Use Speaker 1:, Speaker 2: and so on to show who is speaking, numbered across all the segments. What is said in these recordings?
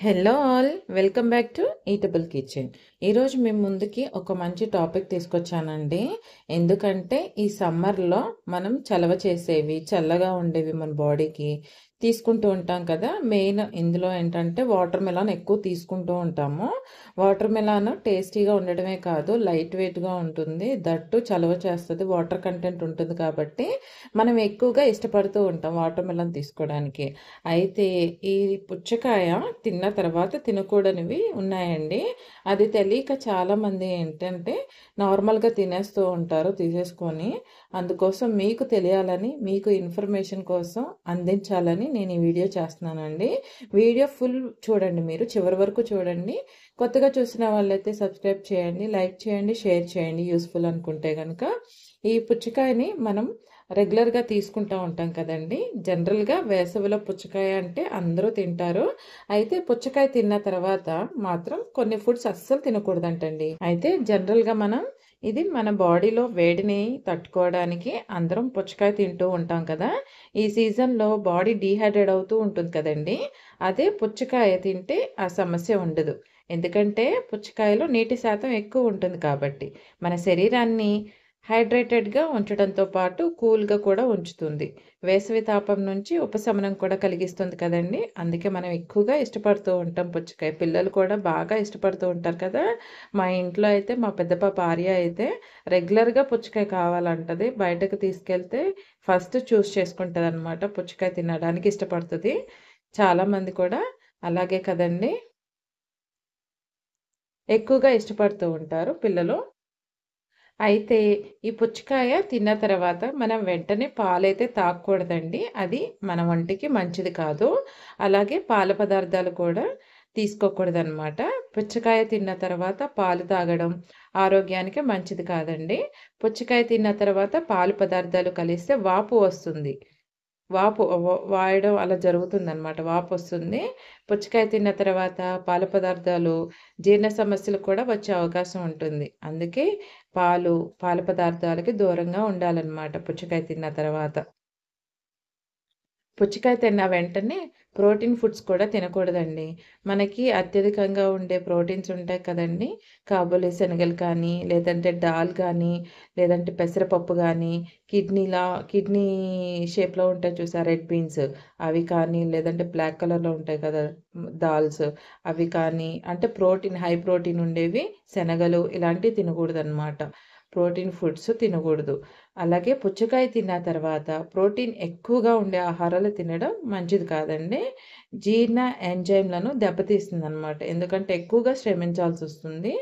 Speaker 1: Hello all, welcome back to eatable kitchen. ఈరోజు మేము ముందుకి ఒక మంచి టాపిక్ తీసుకొచ్చానండి. ఎందుకంటే ఈ సమ్మర్లో మనం చలవ చేసేవి, చల్లగా ఉండేవి మన బాడీకి తీసుకుంటూ ఉంటాం కదా. మెయిన్ ఇందులో ఏంటంటే వాటర్ మెలాన్ ఎక్కువ తీసుకుంటూ ఉంటాము. వాటర్ మెలాన్ టేస్టీగా ఉండడమే కాదు, లైట్ వెయిట్గా ఉంటుంది, దట్టు చలవ చేస్తుంది, వాటర్ కంటెంట్ ఉంటుంది కాబట్టి మనం ఎక్కువగా ఇష్టపడుతూ ఉంటాం వాటర్ మెలాన్ తీసుకోవడానికి. అయితే ఈ పుచ్చకాయ తిన్న తర్వాత తినకూడనివి ఉన్నాయండి. అది తెలియక చాలామంది ఏంటంటే నార్మల్గా తినేస్తూ ఉంటారు తీసేసుకొని. అందుకోసం మీకు తెలియాలని, మీకు ఇన్ఫర్మేషన్ కోసం అందించాలని నేను ఈ వీడియో చేస్తున్నానండి. వీడియో ఫుల్ చూడండి, మీరు చివరి వరకు చూడండి. కొత్తగా చూసిన వాళ్ళైతే సబ్స్క్రైబ్ చేయండి, లైక్ చేయండి, షేర్ చేయండి యూస్ఫుల్ అనుకుంటే కనుక. ఈ పుచ్చకాయని మనం రెగ్యులర్గా తీసుకుంటూ ఉంటాం కదండి. జనరల్గా వేసవిలో పుచ్చకాయ అంటే అందరూ తింటారు. అయితే పుచ్చకాయ తిన్న తర్వాత మాత్రం కొన్ని ఫుడ్స్ అస్సలు తినకూడదంటండి. అయితే జనరల్గా మనం ఇది మన బాడీలో వేడిని తట్టుకోవడానికి అందరం పుచ్చకాయ తింటూ ఉంటాం కదా. ఈ సీజన్లో బాడీ డీహైడ్రేట్ అవుతూ ఉంటుంది కదండి. అదే పుచ్చకాయ తింటే ఆ సమస్య ఉండదు. ఎందుకంటే పుచ్చకాయలో నీటి శాతం ఎక్కువ ఉంటుంది కాబట్టి మన శరీరాన్ని హైడ్రేటెడ్గా ఉంచడంతో పాటు కూల్గా కూడా ఉంచుతుంది. వేసవి తాపం నుంచి ఉపశమనం కూడా కలిగిస్తుంది కదండి. అందుకే మనం ఎక్కువగా ఇష్టపడుతూ ఉంటాం పుచ్చకాయ. పిల్లలు కూడా బాగా ఇష్టపడుతూ ఉంటారు కదా. మా ఇంట్లో అయితే మా పెద్ద పాప ఆర్య అయితే రెగ్యులర్గా పుచ్చకాయ కావాలంటది. బయటకు తీసుకెళ్తే ఫస్ట్ చూస్ చేసుకుంటుంది అనమాట, పుచ్చకాయ తినడానికి ఇష్టపడుతుంది. చాలామంది కూడా అలాగే కదండి, ఎక్కువగా ఇష్టపడుతూ ఉంటారు పిల్లలు. అయితే ఈ పుచ్చకాయ తిన్న తర్వాత మనం వెంటనే పాలైతే తాగకూడదండి. అది మన ఒంటికి మంచిది కాదు. అలాగే పాల పదార్థాలు కూడా తీసుకోకూడదనమాట. పుచ్చకాయ తిన్న తర్వాత పాలు తాగడం ఆరోగ్యానికి మంచిది కాదండి. పుచ్చకాయ తిన్న తర్వాత పాలు పదార్థాలు కలిస్తే వాపు వస్తుంది. వాయడం అలా జరుగుతుందనమాట. వాపొస్తుంది. పుచ్చకాయ తిన్న తర్వాత పాల పదార్థాలు జీర్ణ సమస్యలు కూడా వచ్చే అవకాశం ఉంటుంది. అందుకే పాల పదార్థాలకి దూరంగా ఉండాలన్నమాట పుచ్చకాయ తిన్న తర్వాత. పుచ్చకాయ తిన్న వెంటనే ప్రోటీన్ ఫుడ్స్ కూడా తినకూడదండి. మనకి అత్యధికంగా ఉండే ప్రోటీన్స్ ఉంటాయి కదండి. కాబూలి శనగలు కానీ, లేదంటే దాల్ కానీ, లేదంటే పెసరపప్పు కానీ, కిడ్నీ షేప్లో ఉంటాయి చూసారా, రెడ్ బీన్స్ అవి కానీ, లేదంటే బ్లాక్ కలర్లో ఉంటాయి కదా దాల్స్, అవి కానీ, అంటే హై ప్రోటీన్ ఉండేవి శనగలు ఇలాంటివి తినకూడదన్నమాట. ప్రోటీన్ ఫుడ్స్ తినకూడదు. అలాగే పుచ్చకాయ తిన్న తర్వాత ప్రోటీన్ ఎక్కువగా ఉండే ఆహారాలు తినడం మంచిది కాదండి. జీర్ణ ఎంజైమ్లను దెబ్బతీస్తుందనమాట. ఎందుకంటే ఎక్కువగా శ్రమించాల్సి వస్తుంది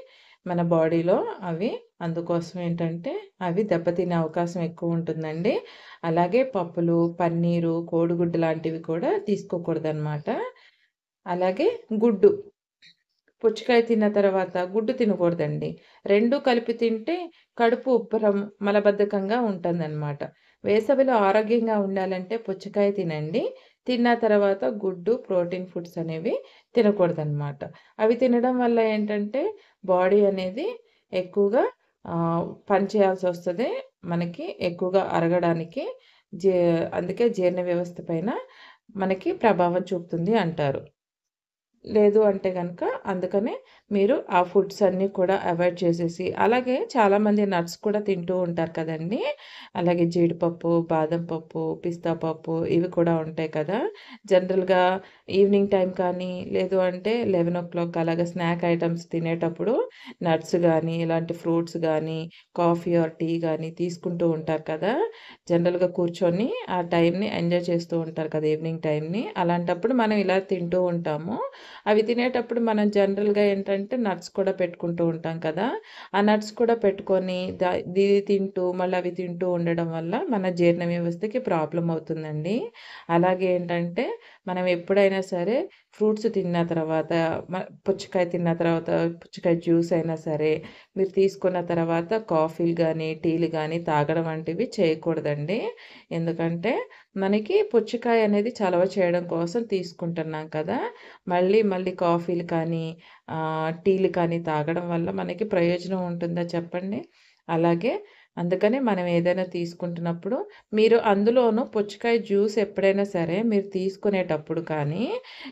Speaker 1: మన బాడీలో అవి. అందుకోసం ఏంటంటే అవి దెబ్బతినే అవకాశం ఎక్కువ ఉంటుందండి. అలాగే పప్పులు, పన్నీరు, కోడిగుడ్డు లాంటివి కూడా తీసుకోకూడదనమాట. అలాగే గుడ్డు, పుచ్చకాయ తిన్న తర్వాత గుడ్డు తినకూడదండి. 2 కలిపి తింటే కడుపు ఉబ్బరం, మలబద్ధకంగా ఉంటుందన్నమాట. వేసవిలో ఆరోగ్యంగా ఉండాలంటే పుచ్చకాయ తినండి. తిన్న తర్వాత గుడ్డు, ప్రోటీన్ ఫుడ్స్ అనేవి తినకూడదన్నమాట. అవి తినడం వల్ల ఏంటంటే బాడీ అనేది ఎక్కువగా పని చేయాల్సొస్తది. మనకి ఎక్కువగా అరగడానికి జే అందుకే జీర్ణ వ్యవస్థ పైన మనకి ప్రభావం చూపుతుంది అంటారు. లేదు అంటే గనక అందుకనే మీరు ఆ ఫుడ్స్ అన్నీ కూడా అవాయిడ్ చేసేసి, అలాగే చాలామంది నట్స్ కూడా తింటూ ఉంటారు కదండీ. అలాగే జీడిపప్పు, బాదం పప్పు, పిస్తా పప్పు ఇవి కూడా ఉంటాయి కదా. జనరల్‌గా ఈవినింగ్ టైం కానీ, లేదు అంటే 11:00 అలాగా స్నాక్ ఐటెమ్స్ తినేటప్పుడు నట్స్ గానీ, ఇలాంటి ఫ్రూట్స్ గానీ, కాఫీ ఆర్ టీ గానీ తీసుకుంటూ ఉంటారు కదా. జనరల్‌గా కూర్చొని ఆ టైంని ఎంజాయ్ చేస్తూ ఉంటారు కదా ఈవినింగ్ టైంని. అలాంటప్పుడు మనం ఇలా తింటూ ఉంటాము. అవి తినేటప్పుడు మనం జనరల్‌గా ఏంటంటే నట్స్ కూడా పెట్టుకుంటూ ఉంటాం కదా. ఆ నట్స్ కూడా పెట్టుకొని ఇది తింటూ మళ్ళీ అవి తింటూ ఉండడం వల్ల మన జీర్ణ వ్యవస్థకి ప్రాబ్లమ్ అవుతుందండి. అలాగే ఏంటంటే మనం ఎప్పుడైనా సరే ఫ్రూట్స్ తిన్న తర్వాత పుచ్చకాయ తిన్న తర్వాత పుచ్చకాయ జ్యూస్ అయినా సరే మీరు తీసుకున్న తర్వాత కాఫీలు గానీ, టీలు గానీ తాగడం వంటివి చేయకూడదండి. ఎందుకంటే మనకి పుచ్చకాయ అనేది చలవ చేయడం కోసం తీసుకుంటున్నాం కదా. మళ్ళీ మళ్ళీ కాఫీలు కానీ, టీలు కానీ తాగడం వల్ల మనకి ప్రయోజనం ఉంటుందా చెప్పండి? అలాగే అందుకని మనం ఏదైనా తీసుకుంటున్నప్పుడు మీరు అందులోనూ పుచ్చకాయ జ్యూస్ ఎప్పుడైనా సరే మీరు తీసుకునేటప్పుడు కానీ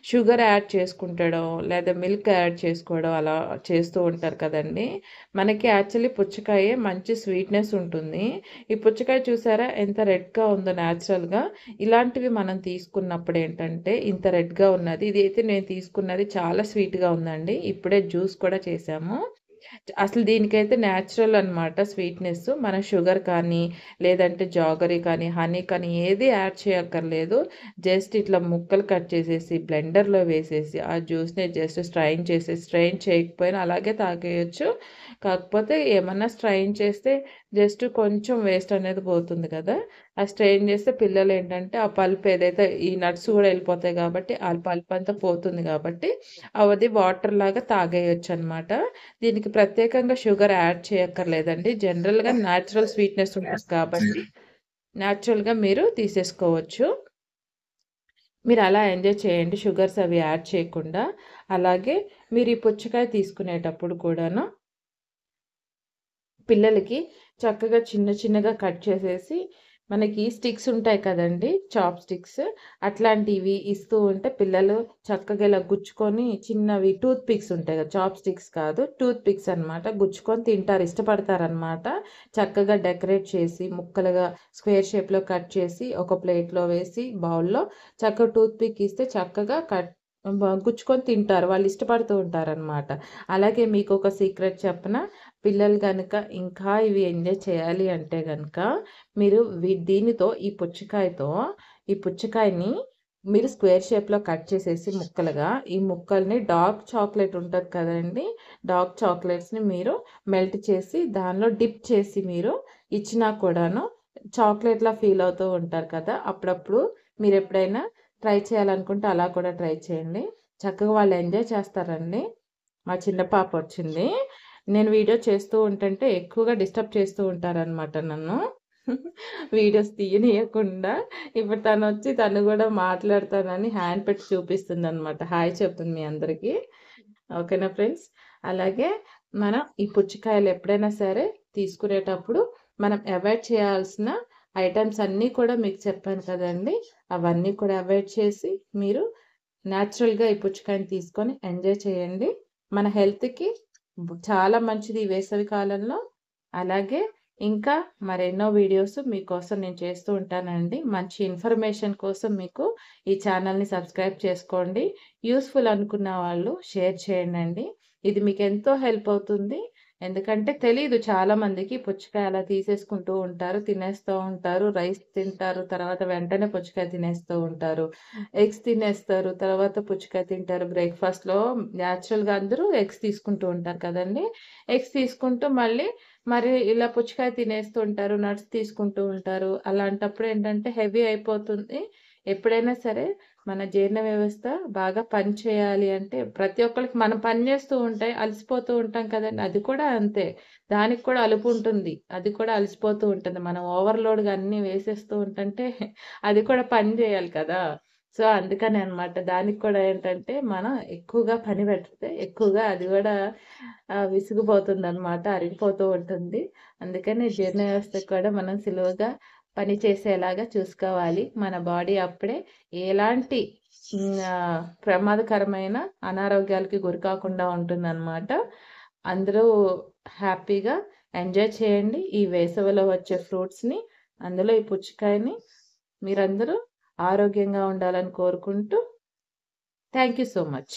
Speaker 1: షుగర్ యాడ్ చేసుకుంటడం లేదా మిల్క్ యాడ్ చేసుకోవడం అలా చేస్తూ ఉంటారు కదండీ! మనకి యాక్చువల్లీ పుచ్చకాయే మంచి స్వీట్‌నెస్ ఉంటుంది. ఈ పుచ్చకాయ చూసారా ఎంత రెడ్‌గా ఉందో న్యాచురల్‌గా. ఇలాంటివి మనం తీసుకున్నప్పుడు ఏంటంటే ఇంత రెడ్‌గా ఉన్నది. ఇదైతే నేను తీసుకున్నది చాలా స్వీట్‌గా ఉందండి. ఇప్పుడే జ్యూస్ కూడా చేశాము. అసలు దీనికైతే న్యాచురల్ అనమాట స్వీట్‌నెస్. మన షుగర్ కానీ, లేదంటే జాగరీ కానీ, హనీ కానీ ఏది యాడ్ చేయక్కర్లేదు. జస్ట్ ఇట్లా ముక్కలు కట్ చేసేసి, బ్లెండర్‌లో వేసేసి, ఆ జ్యూస్‌ని జస్ట్ స్ట్రెయిన్ చేయకపోయినా అలాగే తాగేయొచ్చు. కాకపోతే ఏమన్నా స్ట్రెయిన్ చేస్తే జస్ట్ కొంచెం వేస్ట్ అనేది పోతుంది కదా! ఆ స్ట్రెయిన్ చేస్తే పిల్లలేంటంటే ఆ పల్ప్ ఏదైతే ఈ నట్స్ కూడా వెళ్ళిపోతాయి కాబట్టి, ఆ పల్ప్ అంతా పోతుంది కాబట్టి, అది వాటర్‌లాగా తాగేయొచ్చనమాట. దీనికి ప్రత్యేకంగా షుగర్ యాడ్ చేయక్కర్లేదండి. జనరల్‌గా న్యాచురల్ స్వీట్‌నెస్ ఉంటుంది కాబట్టి, న్యాచురల్‌గా మీరు తీసేసుకోవచ్చు. మీరు అలా ఎంజాయ్ చేయండి షుగర్స్ అవి యాడ్ చేయకుండా. అలాగే మీరు ఈ పుచ్చకాయ తీసుకునేటప్పుడు కూడాను పిల్లలకి చక్కగా చిన్న చిన్నగా కట్ చేసేసి, మనకి స్టిక్స్ ఉంటాయి కదండీ! చాప్ స్టిక్స్ అట్లాంటివి ఇస్తూ ఉంటే పిల్లలు చక్కగా ఇలా గుచ్చుకొని చిన్నవి టూత్ పిక్స్ ఉంటాయి కదా! చాప్ స్టిక్స్ కాదు. టూత్ పిక్స్ అనమాట. గుచ్చుకొని తింటారు. ఇష్టపడతారనమాట. చక్కగా డెకరేట్ చేసి ముక్కలుగా స్క్వేర్ షేప్‌లో కట్ చేసి ఒక ప్లేట్‌లో వేసి బౌల్‌లో చక్కగా టూత్ పిక్ ఇస్తే చక్కగా గుచ్చుకొని తింటారు. వాళ్ళు ఇష్టపడుతూ ఉంటారనమాట. అలాగే మీకొక సీక్రెట్ చెప్పనా? పిల్లలు గనక ఇంకా ఇవి ఎంజాయ్ చేయాలి అంటే గనక మీరు దీనితో ఈ పుచ్చకాయని మీరు స్క్వేర్ షేప్‌లో కట్ చేసేసి ముక్కలుగా, ఈ ముక్కల్ని డార్క్ చాక్లెట్ ఉంటది కదండీ! డార్క్ చాక్లెట్స్‌ని మీరు మెల్ట్ చేసి దానిలో డిప్ చేసి మీరు ఇచ్చినా కూడాను చాక్లెట్‌లా ఫీల్ అవుతూ ఉంటారు కదా! అప్పుడప్పుడు మీరెప్పుడైనా ట్రై చేయాలనుకుంటే అలా కూడా ట్రై చేయండి. చక్కగా వాళ్ళు ఎంజాయ్ చేస్తారండి. మా చిన్న పాపొచ్చింది. నేను వీడియో చేస్తూ ఉంటంటే ఎక్కువగా డిస్టర్బ్ చేస్తూ ఉంటారనమాట నన్ను. వీడియోస్ తీయనీయకుండా. ఇప్పుడు తను గూడా మాట్లాడతానని హ్యాండ్ పెట్టి చూపిస్తుందనమాట. హాయ్ చెప్తుంది మీ అందరికీ. ఓకేనా ఫ్రెండ్స్? అలాగే మనం ఈ పుచ్చకాయలు ఎప్పుడైనా సరే తీసుకునేటప్పుడు మనం అవాయిడ్ చేయాల్సిన ఐటెమ్స్ అన్నీ కూడా మీకు చెప్పాను కదండీ! అవన్నీ కూడా అవాయిడ్ చేసి మీరు నేచురల్‌గా ఈ పుచ్చకాయని తీసుకొని ఎంజాయ్ చేయండి. మన హెల్త్‌కి చాలా మంచిది ఈ వేసవి కాలంలో. అలాగే ఇంకా మరెన్నో వీడియోస్ మీకోసం నేను చేస్తూ ఉంటానండి. మంచి ఇన్ఫర్మేషన్ కోసం మీకు ఈ ఛానల్‌ని సబ్స్క్రైబ్ చేసుకోండి. యూజ్‌ఫుల్ అనుకున్న వాళ్ళు షేర్ చేయండండి. ఇది మీకెంతో హెల్ప్ అవుతుంది. ఎందుకంటే తెలీదు చాలామందికి పుచ్చకాయ అలా తీసేసుకుంటూ ఉంటారు. తినేస్తూ ఉంటారు. రైస్ తింటారు. తర్వాత వెంటనే పుచ్చకాయ తినేస్తూ ఉంటారు. ఎగ్స్ తినేస్తారు. తర్వాత పుచ్చకాయ తింటారు. బ్రేక్‌ఫాస్ట్‌లో నేచురల్‌గా అందరూ ఎగ్స్ తీసుకుంటూ ఉంటారు కదండీ! ఎగ్స్ తీసుకుంటూ మరి ఇలా పుచ్చకాయ తినేస్తూ ఉంటారు. నట్స్ తీసుకుంటూ ఉంటారు. అలాంటప్పుడు ఏంటంటే హెవీ అయిపోతుంది. ఎప్పుడైనా సరే మన జీర్ణ వ్యవస్థ బాగా పని చేయాలి అంటే ప్రతి ఒక్కళ్ళకి మనం పని చేస్తూ ఉంటే అలసిపోతూ ఉంటాం కదండీ! అది కూడా అంతే. దానికి కూడా అలుపు ఉంటుంది. అది కూడా అలసిపోతూ ఉంటుంది. మనం ఓవర్‌లోడ్‌గా అన్నీ వేసేస్తూ ఉంటంటే అది కూడా పని చేయాలి కదా! సో, అందుకనే అన్నమాట. దానికి కూడా ఏంటంటే, మనం ఎక్కువగా పని పెడితే, ఎక్కువగా అది గూడా విసిగిపోతుందనమాట. అరిగిపోతూ ఉంటుంది. అందుకని జీర్ణ వ్యవస్థకు కూడా మనం సులువుగా పని చేసేలాగా చూసుకోవాలి. మన బాడీ అప్పుడే ఎలాంటి ప్రమాదకరమైన అనారోగ్యాలకి గురి కాకుండా ఉంటుందనమాట. అందరూ హ్యాపీగా ఎంజాయ్ చేయండి. ఈ వేసవిలో వచ్చే ఫ్రూట్స్‌ని. అందులో ఈ పుచ్చకాయని మీరందరూ ఆరోగ్యంగా ఉండాలని కోరుకుంటూ థ్యాంక్ యూ సో మచ్.